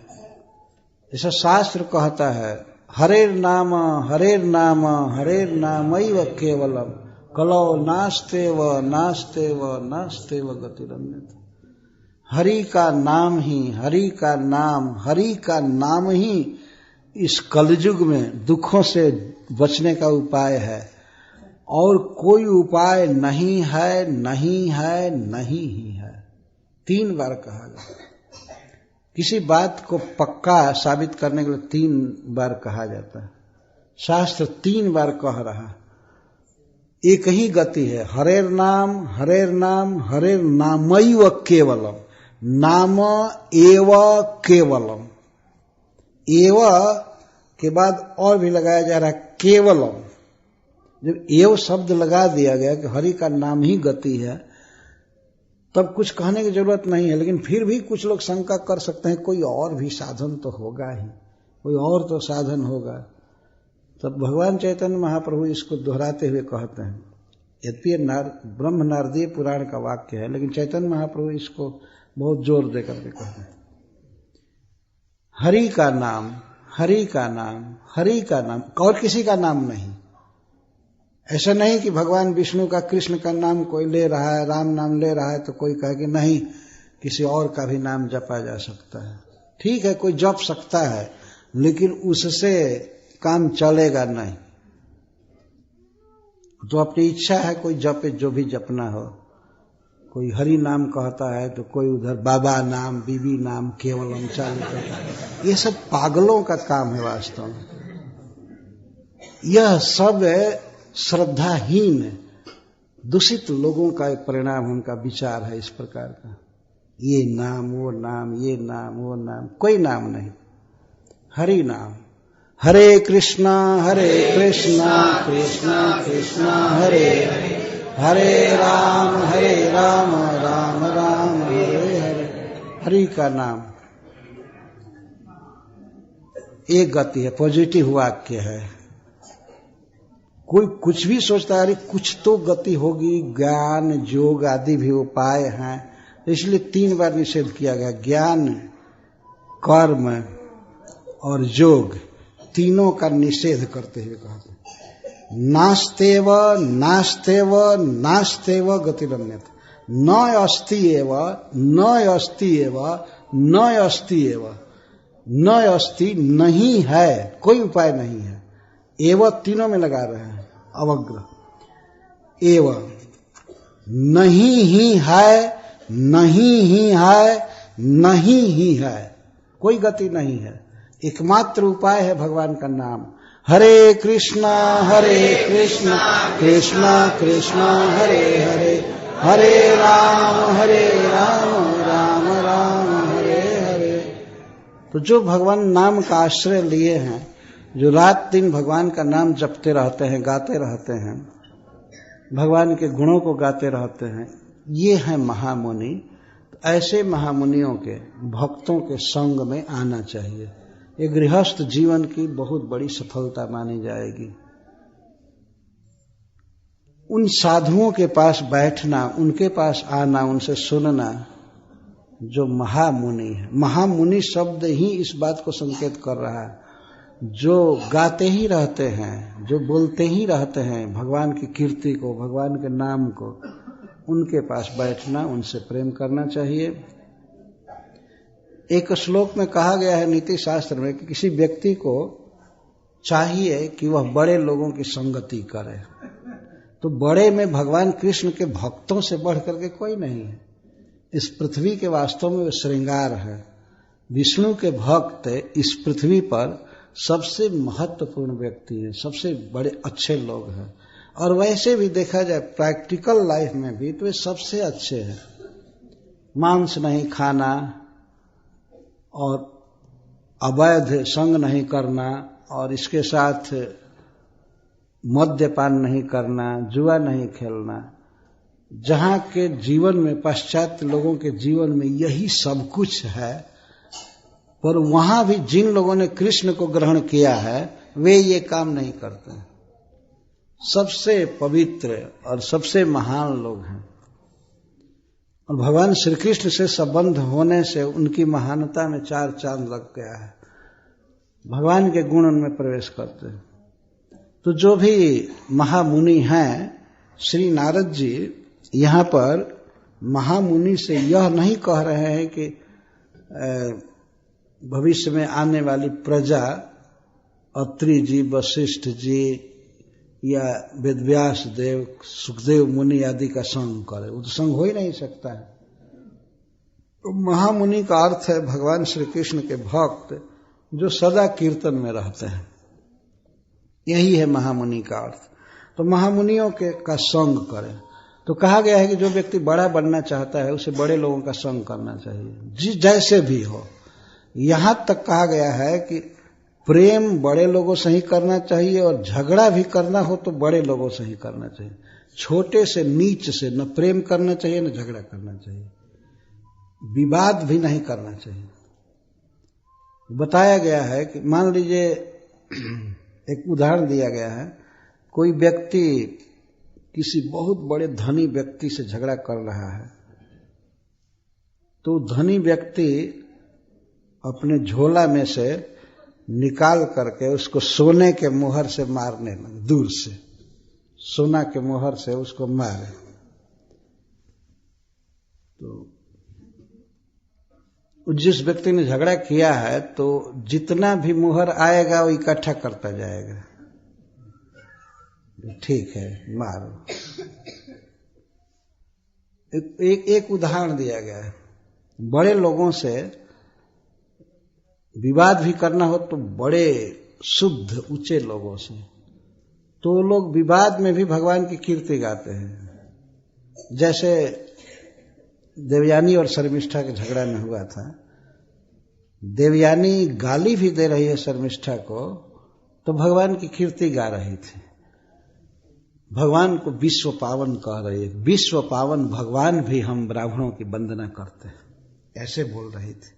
जैसा शास्त्र कहता है, हरेर नाम हरेर नाम हरेर नामैव केवलम कलौ नास्तेव नास्तेव नास्तेव गतिरन्यत्। हरि का नाम ही, हरि का नाम, हरि का नाम ही इस कलयुग में दुखों से बचने का उपाय है, और कोई उपाय नहीं है, नहीं है, नहीं ही है। 3 बार कहा गया। किसी बात को पक्का साबित करने के लिए 3 बार कहा जाता है। शास्त्र 3 बार कह रहा। एक ही गति है, हरेर नाम हरेर नाम हरेर नामैव केवलम, नाम एव केवलम। एव के बाद और भी लगाया जा रहा है केवलम। जब एव शब्द लगा दिया गया कि हरि का नाम ही गति है, तब कुछ कहने की जरूरत नहीं है। लेकिन फिर भी कुछ लोग शंका कर सकते हैं, कोई और भी साधन तो होगा ही, कोई और तो साधन होगा। तब भगवान चैतन्य महाप्रभु इसको दोहराते हुए कहते हैं। यद्यपि ब्रह्म नारदीय पुराण का वाक्य है, लेकिन चैतन्य महाप्रभु इसको बहुत जोर देकर के कहते हैं। हरि का नाम, हरि का नाम, हरि का नाम, और किसी का नाम नहीं। ऐसा नहीं कि भगवान विष्णु का, कृष्ण का नाम कोई ले रहा है, राम नाम ले रहा है, तो कोई कहे कि नहीं, किसी और का भी नाम जपा जा सकता है। ठीक है, कोई जप सकता है, लेकिन उससे काम चलेगा नहीं। तो अपनी इच्छा है, कोई जपे जो भी जपना हो। कोई हरि नाम कहता है तो कोई उधर बाबा नाम, बीबी नाम केवलम चालू करता है। ये सब पागलों का काम है वास्तव में। यह सब श्रद्धाहीन दूषित लोगों का एक परिणाम, उनका विचार है इस प्रकार का। ये नाम वो नाम, ये नाम वो नाम, कोई नाम नहीं। हरि नाम, हरे कृष्णा कृष्णा कृष्णा हरे हरे, हरे राम राम राम हरे हरे। हरि का नाम एक गति है, पॉजिटिव वाक्य है। कोई कुछ भी सोचता है, अरे कुछ तो गति होगी, ज्ञान योग आदि भी उपाय हैं, इसलिए 3 बार निषेध किया गया। ज्ञान, कर्म और योग, तीनों का निषेध करते हुए कहते नास्तेव नास्तेव नास्तेव गतिरन्यत्, न अस्ति एव न अस्ति एव न अस्ति एव, न अस्ति नहीं है, कोई उपाय नहीं है। एव तीनों में लगा रहे हैं, अवग्र। एव नहीं ही है, नहीं ही है, नहीं ही है, कोई गति नहीं है। एकमात्र उपाय है भगवान का नाम। हरे कृष्णा कृष्ण कृष्ण हरे हरे, हरे राम राम राम हरे हरे। तो जो भगवान नाम का आश्रय लिए हैं, जो रात दिन भगवान का नाम जपते रहते हैं, गाते रहते हैं, भगवान के गुणों को गाते रहते हैं, ये हैं महामुनि। तो ऐसे महामुनियों के, भक्तों के संग में आना चाहिए। ये गृहस्थ जीवन की बहुत बड़ी सफलता मानी जाएगी। उन साधुओं के पास बैठना, उनके पास आना, उनसे सुनना, जो महामुनि है। महामुनि शब्द ही इस बात को संकेत कर रहा है, जो गाते ही रहते हैं, जो बोलते ही रहते हैं भगवान की कीर्ति को, भगवान के नाम को, उनके पास बैठना, उनसे प्रेम करना चाहिए। एक श्लोक में कहा गया है नीति शास्त्र में कि किसी व्यक्ति को चाहिए कि वह बड़े लोगों की संगति करे। तो बड़े में भगवान कृष्ण के भक्तों से बढ़ करके कोई नहीं है। इस पृथ्वी के वास्तव में वे श्रृंगार है। विष्णु के भक्त इस पृथ्वी पर सबसे महत्वपूर्ण व्यक्ति हैं, सबसे बड़े अच्छे लोग हैं। और वैसे भी देखा जाए प्रैक्टिकल लाइफ में भी तो वे सबसे अच्छे हैं। मांस नहीं खाना और अवैध संग नहीं करना, और इसके साथ मद्यपान नहीं करना, जुआ नहीं खेलना। जहां के जीवन में, पाश्चात्य लोगों के जीवन में यही सब कुछ है, पर वहां भी जिन लोगों ने कृष्ण को ग्रहण किया है वे ये काम नहीं करते हैं। सबसे पवित्र और सबसे महान लोग हैं। और भगवान श्री कृष्ण से संबंध होने से उनकी महानता में चार चांद लग गया है। भगवान के गुण उनमें प्रवेश करते हैं। तो जो भी महामुनि हैं, श्री नारद जी यहाँ पर महामुनि से यह नहीं कह रहे हैं कि भविष्य में आने वाली प्रजा अत्रि जी, वशिष्ठ जी या वेदव्यास देव, सुखदेव मुनि आदि का संग करे। वो तो संग हो ही नहीं सकता है। तो महामुनि का अर्थ है भगवान श्री कृष्ण के भक्त जो सदा कीर्तन में रहते हैं, यही है महामुनि का अर्थ। तो महामुनियों के का संग करें। तो कहा गया है कि जो व्यक्ति बड़ा बनना चाहता है उसे बड़े लोगों का संग करना चाहिए, जैसे भी हो। यहां तक कहा गया है कि प्रेम बड़े लोगों से ही करना चाहिए, और झगड़ा भी करना हो तो बड़े लोगों से ही करना चाहिए। छोटे से नीच से न प्रेम करना चाहिए न झगड़ा करना चाहिए, विवाद भी नहीं करना चाहिए। बताया गया है कि मान लीजिए, एक उदाहरण दिया गया है, कोई व्यक्ति किसी बहुत बड़े धनी व्यक्ति से झगड़ा कर रहा है, तो धनी व्यक्ति अपने झोला में से निकाल करके उसको सोने के मोहर से मारने लगे, दूर से सोना के मोहर से उसको मारे। तो जिस व्यक्ति ने झगड़ा किया है तो जितना भी मोहर आएगा वो इकट्ठा करता जाएगा, ठीक है मारो। एक उदाहरण दिया गया है। बड़े लोगों से विवाद भी करना हो तो बड़े शुद्ध ऊंचे लोगों से, तो लोग विवाद में भी भगवान की कीर्ति गाते हैं। जैसे देवयानी और शर्मिष्ठा के झगड़ा में हुआ था, देवयानी गाली भी दे रही है शर्मिष्ठा को, तो भगवान की कीर्ति गा रही थी, भगवान को विश्व पावन कह रही है। विश्व पावन भगवान भी हम ब्राह्मणों की वंदना करते हैं, ऐसे बोल रही थी।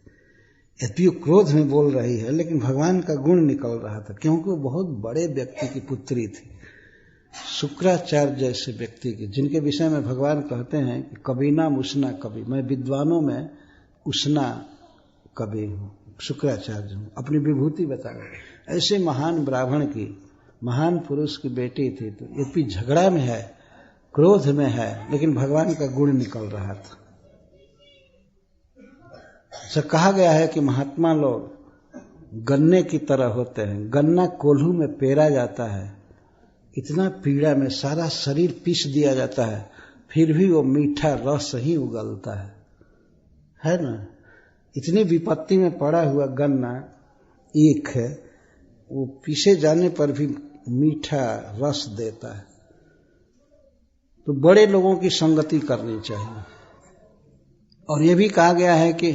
यद्यपि क्रोध में बोल रही है, लेकिन भगवान का गुण निकल रहा था, क्योंकि वो बहुत बड़े व्यक्ति की पुत्री थी, शुक्राचार्य जैसे व्यक्ति की, जिनके विषय में भगवान कहते हैं कि कभी ना मुसना कभी, मैं विद्वानों में उसना कभी हूँ, शुक्राचार्य हूँ, अपनी विभूति बता रहे। ऐसे महान ब्राह्मण की, महान पुरुष की बेटी थी, तो यद्यपि झगड़ा में है, क्रोध में है, लेकिन भगवान का गुण निकल रहा था। ऐसा कहा गया है कि महात्मा लोग गन्ने की तरह होते हैं। गन्ना कोल्हू में पेरा जाता है, इतना पीड़ा में सारा शरीर पीस दिया जाता है, फिर भी वो मीठा रस ही उगलता है ना। इतनी विपत्ति में पड़ा हुआ गन्ना एक है, वो पीसे जाने पर भी मीठा रस देता है। तो बड़े लोगों की संगति करनी चाहिए। और ये भी कहा गया है कि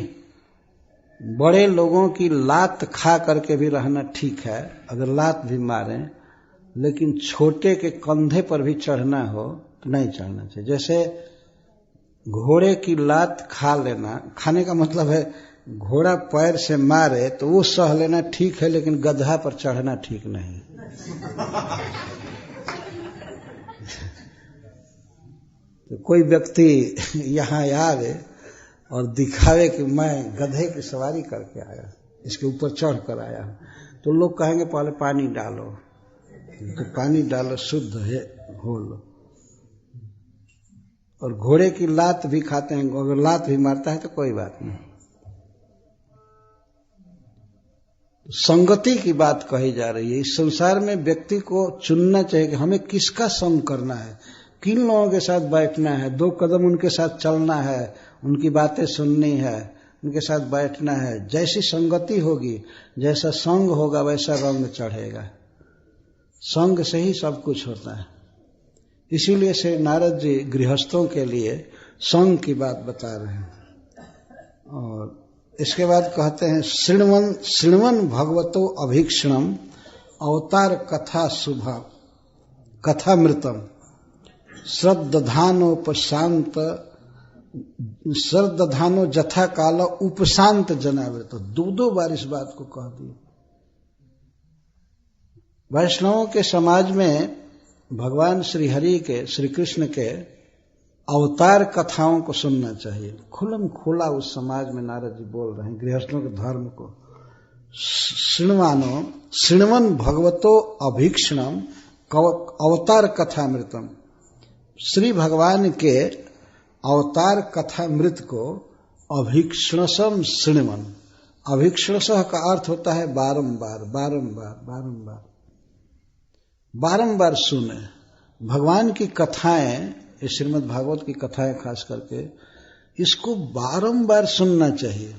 बड़े लोगों की लात खा करके भी रहना ठीक है, अगर लात भी मारें, लेकिन छोटे के कंधे पर भी चढ़ना हो तो नहीं चढ़ना चाहिए। जैसे घोड़े की लात खा लेना, खाने का मतलब है घोड़ा पैर से मारे तो वो सह लेना ठीक है, लेकिन गधा पर चढ़ना ठीक नहीं। तो कोई व्यक्ति यहाँ आवे और दिखावे कि मैं गधे की सवारी करके आया, इसके ऊपर चढ़ कर आया, तो लोग कहेंगे पहले पानी डालो, तो पानी डालो, शुद्ध है हो लो। और घोड़े की लात भी खाते हैं, अगर लात भी मारता है तो कोई बात नहीं। संगति की बात कही जा रही है। इस संसार में व्यक्ति को चुनना चाहिए कि हमें किसका संग करना है, किन लोगों के साथ बैठना है, 2 कदम उनके साथ चलना है, उनकी बातें सुननी है, उनके साथ बैठना है। जैसी संगति होगी, जैसा संग होगा, वैसा रंग चढ़ेगा। संग से ही सब कुछ होता है। इसीलिए से नारद जी गृहस्थों के लिए संग की बात बता रहे हैं। और इसके बाद कहते हैं श्रृण्वन भगवतो अभीक्षणम अवतार कथा शुभा कथामृतम श्रद्धानो जथा काल उपशांत जनावृत। 2 बार इस बात को कह दिया। वैष्णवों के समाज में भगवान श्री हरि के, श्री कृष्ण के अवतार कथाओं को सुनना चाहिए। खुलम खुला उस समाज में नारद जी बोल रहे हैं गृहस्थों के धर्म को। श्रृण्वन भगवतो अभीक्षणम अवतार कथामृतम। श्री भगवान के अवतार कथामृत को अभीक्षणसम श्रृण्वन। अभीक्षणसह का अर्थ होता है बारंबार बारंबार बारंबार बारंबार सुने। भगवान की कथाएं, श्रीमद् भागवत की कथाएं खास करके, इसको बारंबार सुनना चाहिए।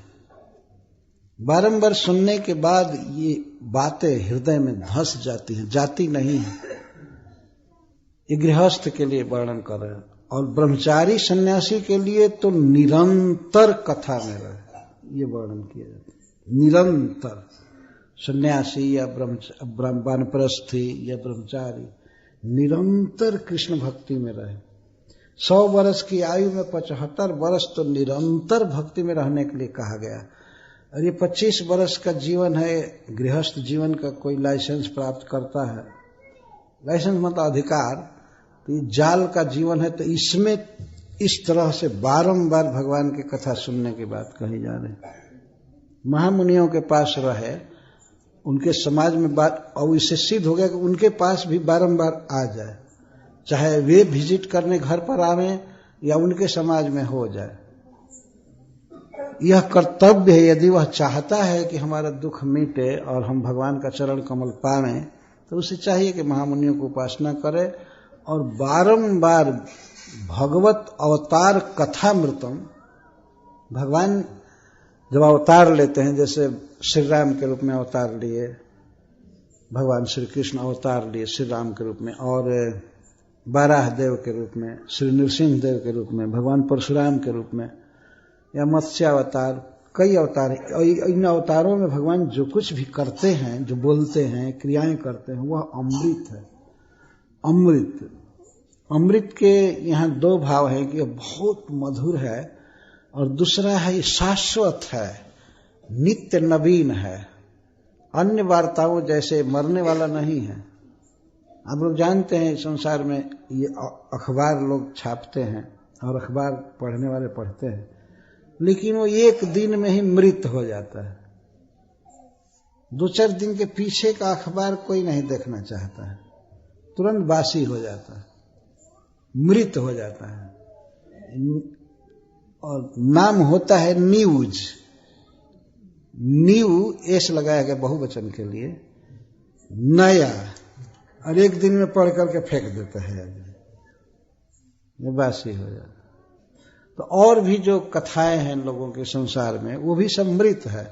बारंबार सुनने के बाद ये बातें हृदय में धंस जाती हैं, जाती नहीं है। ये गृहस्थ के लिए वर्णन कर रहे हैं। और ब्रह्मचारी सन्यासी के लिए तो निरंतर कथा में रहे, ये वर्णन किया जाता है। निरंतर सन्यासी या वानप्रस्थी या ब्रह्मचारी निरंतर कृष्ण भक्ति में रहे। 100 वर्ष की आयु में 75 वर्ष तो निरंतर भक्ति में रहने के लिए कहा गया। और ये 25 वर्ष का जीवन है, गृहस्थ जीवन का कोई लाइसेंस प्राप्त करता है, लाइसेंस मतलब अधिकार, तो ये जाल का जीवन है। तो इसमें इस तरह से बारंबार भगवान की कथा सुनने की बात कही जा रही। महामुनियों के पास रहे, उनके समाज में बात, और इससे सिद्ध हो गया कि उनके पास भी बारंबार आ जाए, चाहे वे विजिट करने घर पर आवें या उनके समाज में हो जाए। यह कर्तव्य है। यदि वह चाहता है कि हमारा दुख मिटे और हम भगवान का चरण कमल पावें, तो उसे चाहिए कि महामुनियों को उपासना करे और बारंबार भगवत अवतार कथामृतम। भगवान जब अवतार लेते हैं, जैसे श्री राम के रूप में अवतार लिए, भगवान श्री कृष्ण अवतार लिए श्री राम के रूप में, और बाराह देव के रूप में, श्री नृसिंह देव के रूप में, भगवान परशुराम के रूप में, या मत्स्यावतार, कई अवतार। इन अवतारों में भगवान जो कुछ भी करते हैं, जो बोलते हैं, क्रियाएं करते हैं, वह अमृत है। अमृत, अमृत के यहाँ 2 भाव है कि बहुत मधुर है, और दूसरा है शाश्वत है, नित्य नवीन है। अन्य वार्ताओं जैसे मरने वाला नहीं है। आप लोग जानते हैं संसार में ये अखबार लोग छापते हैं और अखबार पढ़ने वाले पढ़ते हैं, लेकिन वो 1 दिन में ही मृत हो जाता है। 2-4 दिन के पीछे का अखबार कोई नहीं देखना चाहता है, तुरंत बासी हो जाता है, मृत हो जाता है। और नाम होता है न्यूज। न्यू एस लगाया गया बहुवचन के लिए, नया, और एक दिन में पढ़ करके फेंक देता है आदमी, ये बासी हो जाता। तो और भी जो कथाएं हैं लोगों के संसार में वो भी सब मृत है,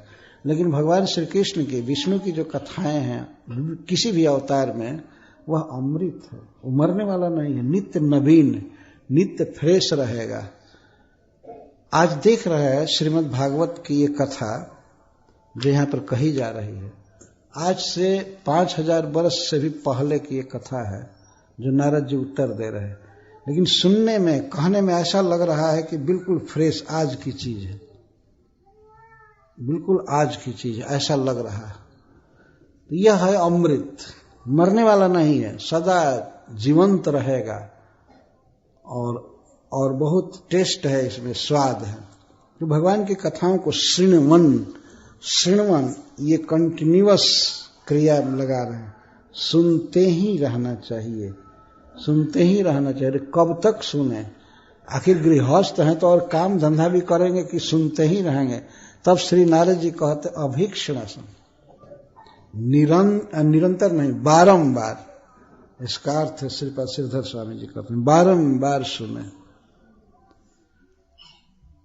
लेकिन भगवान श्री कृष्ण की, विष्णु की जो कथाएं हैं किसी भी अवतार में वह अमृत है, वो मरने वाला नहीं है, नित्य नवीन, नित्य फ्रेश रहेगा। आज देख रहे हैं श्रीमद् भागवत की ये कथा जो यहाँ पर कही जा रही है, आज से 5000 वर्ष से भी पहले की ये कथा है जो नारद जी उत्तर दे रहे हैं, लेकिन सुनने में, कहने में ऐसा लग रहा है कि बिल्कुल फ्रेश आज की चीज है, बिल्कुल आज की चीज है, ऐसा लग रहा है। तो यह है अमृत, मरने वाला नहीं है, सदा जीवंत रहेगा, और बहुत टेस्ट है इसमें, स्वाद है। तो भगवान की कथाओं को श्रृणवन ये कंटिन्यूअस क्रिया लगा रहे हैं, सुनते ही रहना चाहिए, सुनते ही रहना चाहिए। कब तक सुने? आखिर गृहस्थ हैं तो और काम धंधा भी करेंगे कि सुनते ही रहेंगे? तब श्री नारद जी कहते अभीक्षणसम, निरंतर नहीं, बारंबार। इसका अर्थ श्रीपाद श्रीधर स्वामी जी कहते हैं बारंबार सुने।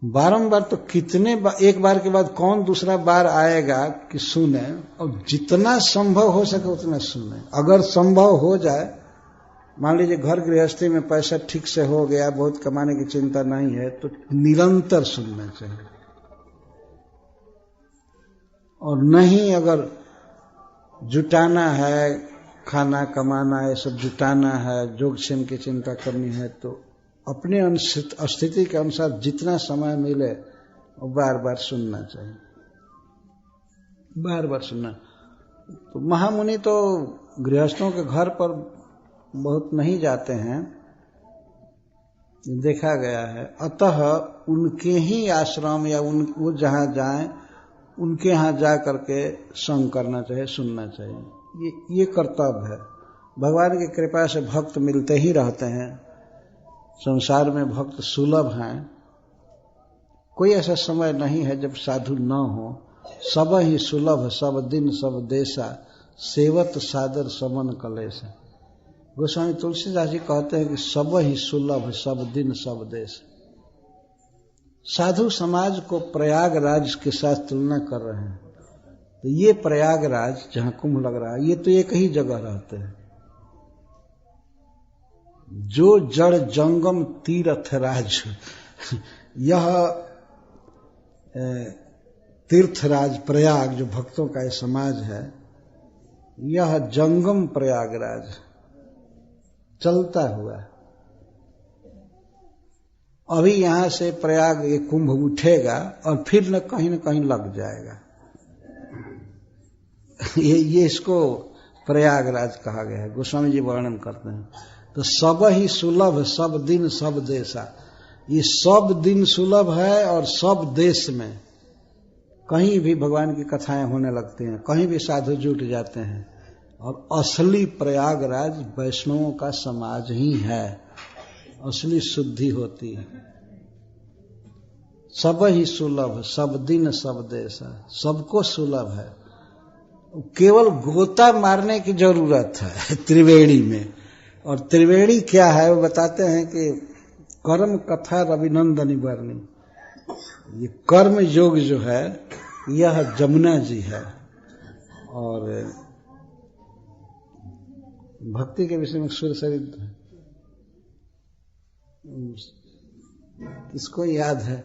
बारंबार तो कितने एक बार के बाद कौन दूसरा बार आएगा कि सुने, और जितना संभव हो सके उतना सुने। अगर संभव हो जाए, मान लीजिए घर गृहस्थी में पैसा ठीक से हो गया, बहुत कमाने की चिंता नहीं है, तो निरंतर सुनना चाहिए। और नहीं, अगर जुटाना है, खाना कमाना है, सब जुटाना है, जोगक्षेम की चिंता करनी है, तो अपने स्थिति के अनुसार जितना समय मिले वो बार बार सुनना चाहिए, बार बार सुनना। तो महामुनि तो गृहस्थों के घर पर बहुत नहीं जाते हैं, देखा गया है, अतः उनके ही आश्रम या वो जहां जाएं उनके यहां जा करके संग करना चाहिए, सुनना चाहिए। ये कर्तव्य है। भगवान की कृपा से भक्त मिलते ही रहते हैं, संसार में भक्त सुलभ हैं, कोई ऐसा समय नहीं है जब साधु न हो। सब ही सुलभ सब दिन सब देशा, सेवत सादर समन कलेश। गोस्वामी तुलसीदास जी कहते हैं कि सब ही सुलभ सब दिन सब देश। साधु समाज को प्रयागराज के साथ तुलना कर रहे हैं, तो ये प्रयागराज जहां कुंभ लग रहा है, ये तो एक ही जगह रहते हैं। जो जड़ जंगम तीर्थराज, यह तीर्थराज प्रयाग जो भक्तों का ये समाज है, यह जंगम प्रयागराज चलता हुआ। अभी यहां से प्रयाग ये कुंभ उठेगा और फिर न कहीं लग जाएगा। ये इसको प्रयागराज कहा गया है, गोस्वामी जी वर्णन करते हैं। तो सब ही सुलभ सब दिन सब देशा, ये सब दिन सुलभ है और सब देश में कहीं भी भगवान की कथाएं होने लगती हैं, कहीं भी साधु जुट जाते हैं। और असली प्रयागराज वैष्णवों का समाज ही है, असली शुद्धि होती है। सब ही सुलभ सब दिन सब देशा, सबको सुलभ है। केवल गोता मारने की जरूरत है त्रिवेणी में। और त्रिवेणी क्या है वो बताते हैं कि कर्म कथा रविनंदनी वर्णी, ये कर्म योग जो है यह जमुना जी है। और भक्ति के विषय में सुरसरित किसको याद है।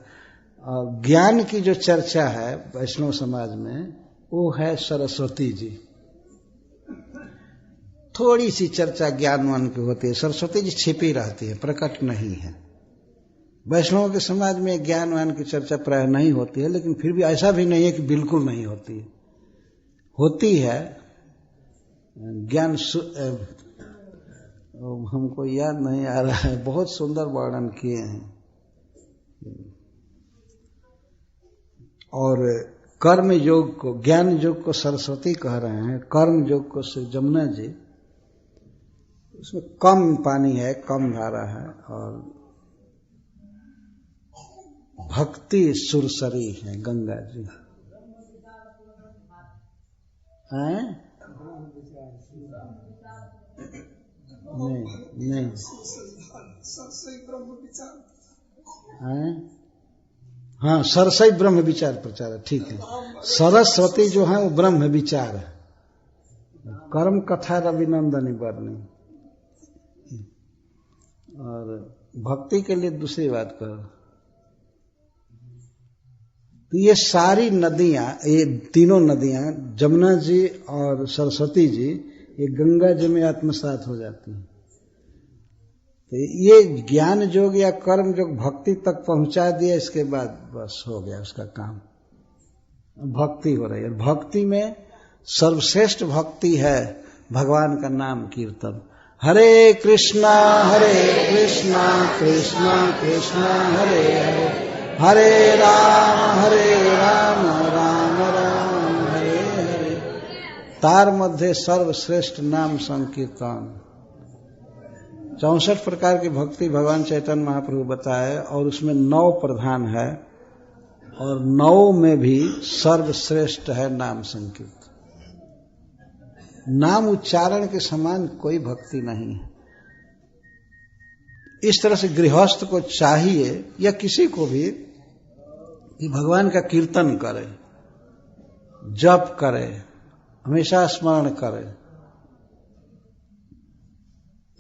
और ज्ञान की जो चर्चा है वैष्णव समाज में वो है सरस्वती जी। थोड़ी सी चर्चा ज्ञानवान की होती है, सरस्वती जी छिपी रहती है, प्रकट नहीं है। वैष्णव के समाज में ज्ञानवान की चर्चा प्राय नहीं होती है, लेकिन फिर भी ऐसा भी नहीं है कि बिल्कुल नहीं होती है, होती है। ज्ञान हमको याद नहीं आ रहा है, बहुत सुंदर वर्णन किए हैं। और कर्म योग को, ज्ञान योग को सरस्वती कह रहे हैं, कर्म योग को श्री जमुना जी। उसमें कम पानी है, कम धारा है, और भक्ति सुरसरी है गंगा जी। हैं? नहीं हैं? हाँ, सरसई ब्रह्म विचार प्रचार है, ठीक है। सरस्वती जो है वो ब्रह्म विचार है। कर्म कथा रविनंदनी बरनी, और भक्ति के लिए दूसरी बात करो तो ये सारी नदियां, ये तीनों नदियां, जमुना जी और सरस्वती जी, ये गंगा जी में आत्मसात हो जाती हैं। तो ये ज्ञान योग या कर्म योग भक्ति तक पहुंचा दिया, इसके बाद बस हो गया उसका काम, भक्ति हो रही है। भक्ति में सर्वश्रेष्ठ भक्ति है भगवान का नाम कीर्तन। हरे कृष्णा कृष्णा कृष्णा हरे हरे, हरे राम राम राम हरे हरे। तार मध्य सर्वश्रेष्ठ नाम संकीर्तन। 64 प्रकार की भक्ति भगवान चैतन्य महाप्रभु बताए, और उसमें 9 प्रधान है, और 9 में भी सर्वश्रेष्ठ है नाम संकीर्तन। नाम उच्चारण के समान कोई भक्ति नहीं है। इस तरह से गृहस्थ को चाहिए, या किसी को भी, कि भगवान का कीर्तन करे, जप करे, हमेशा स्मरण करे।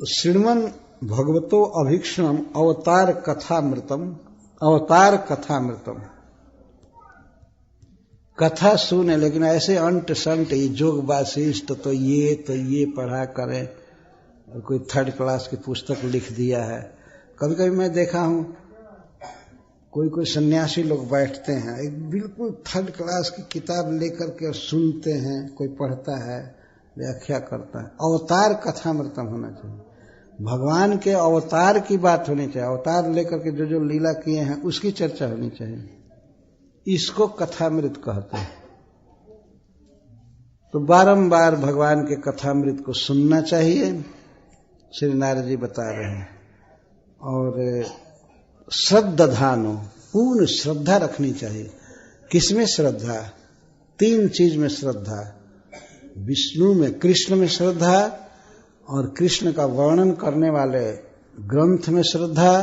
तो श्रीमन भगवतो अभीक्षणम अवतार कथामृतम, अवतार कथामृतम, कथा सुने, लेकिन ऐसे अंट संट, ये जोग वासिष्ठ तो ये पढ़ा करें, और कोई 3rd क्लास की पुस्तक लिख दिया है। कभी कभी मैं देखा हूं कोई सन्यासी लोग बैठते हैं, एक बिल्कुल 3rd क्लास की किताब लेकर के और सुनते हैं, कोई पढ़ता है, व्याख्या करता है। अवतार कथामृतम होना चाहिए, भगवान के अवतार की बात होनी चाहिए, अवतार लेकर के जो लीला किए हैं उसकी चर्चा होनी चाहिए। इसको कथामृत कहते हैं। तो बारंबार भगवान के कथामृत को सुनना चाहिए, श्री नारद जी बता रहे हैं। और श्रद्धानो, पूर्ण श्रद्धा रखनी चाहिए। किसमें श्रद्धा? 3 चीज में श्रद्धा, विष्णु में, कृष्ण में श्रद्धा, और कृष्ण का वर्णन करने वाले ग्रंथ में श्रद्धा,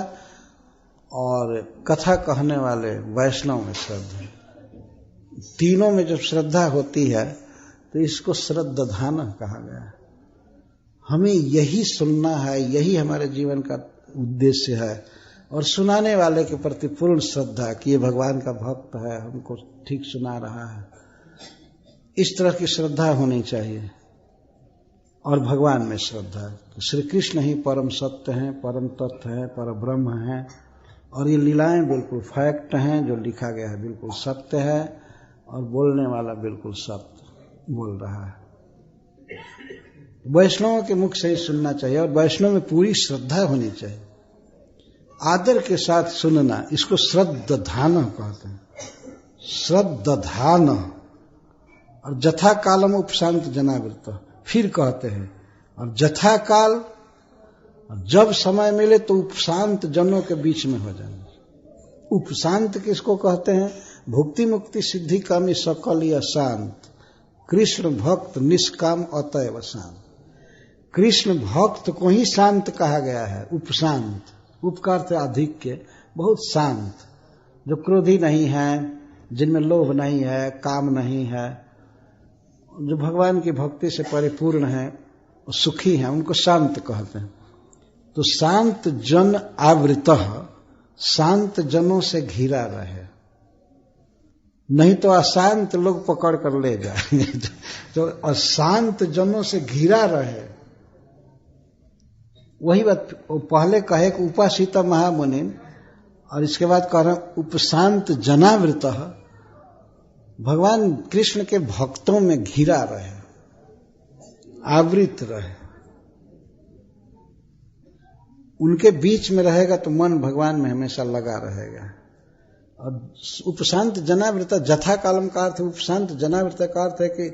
और कथा कहने वाले वैष्णव में श्रद्धा। तीनों में जब श्रद्धा होती है तो इसको श्रद्धान कहा गया। हमें यही सुनना है, यही हमारे जीवन का उद्देश्य है, और सुनाने वाले के प्रति पूर्ण श्रद्धा कि ये भगवान का भक्त है, हमको ठीक सुना रहा है, इस तरह की श्रद्धा होनी चाहिए। और भगवान में श्रद्धा, तो श्री कृष्ण ही परम सत्य हैं, परम तत्व है, पर ब्रह्म है, और ये लीलाएं बिल्कुल फैक्ट हैं, जो लिखा गया है बिल्कुल सत्य है, और बोलने वाला बिल्कुल सत्य बोल रहा है। वैष्णवों के मुख से ही सुनना चाहिए, और वैष्णव में पूरी श्रद्धा होनी चाहिए, आदर के साथ सुनना, इसको श्रद्धान कहते हैं। श्रद्धान। और जथा कालम उपशांत जनावृत, फिर कहते हैं, और जथा काल, जब समय मिले तो उपशांत जनों के बीच में हो जाना। उपशांत किसको कहते हैं? भुक्ति मुक्ति सिद्धि कामी सकल या शांत, कृष्ण भक्त निष्काम अतएव शांत। कृष्ण भक्त को ही शांत कहा गया है, उपशांत। उपकार से अधिक के, बहुत शांत, जो क्रोधी नहीं है, जिनमें लोभ नहीं है, काम नहीं है, जो भगवान की भक्ति से परिपूर्ण है, सुखी हैं, उनको शांत कहते हैं। तो शांत जन आवृतः, शांत जनों से घिरा रहे, नहीं तो अशांत लोग पकड़ कर ले जाएंगे। तो अशांत जनों से घिरा रहे, वही बात पहले कहे कि उपासिता महामुनि, और इसके बाद कह रहे उपशांत जनावृतः, भगवान कृष्ण के भक्तों में घिरा रहे, आवृत रहे, उनके बीच में रहेगा तो मन भगवान में हमेशा लगा रहेगा। और उपशांत जनावृत, जथा कालम का अर्थ, उपशांत जनावृत का अर्थ है कि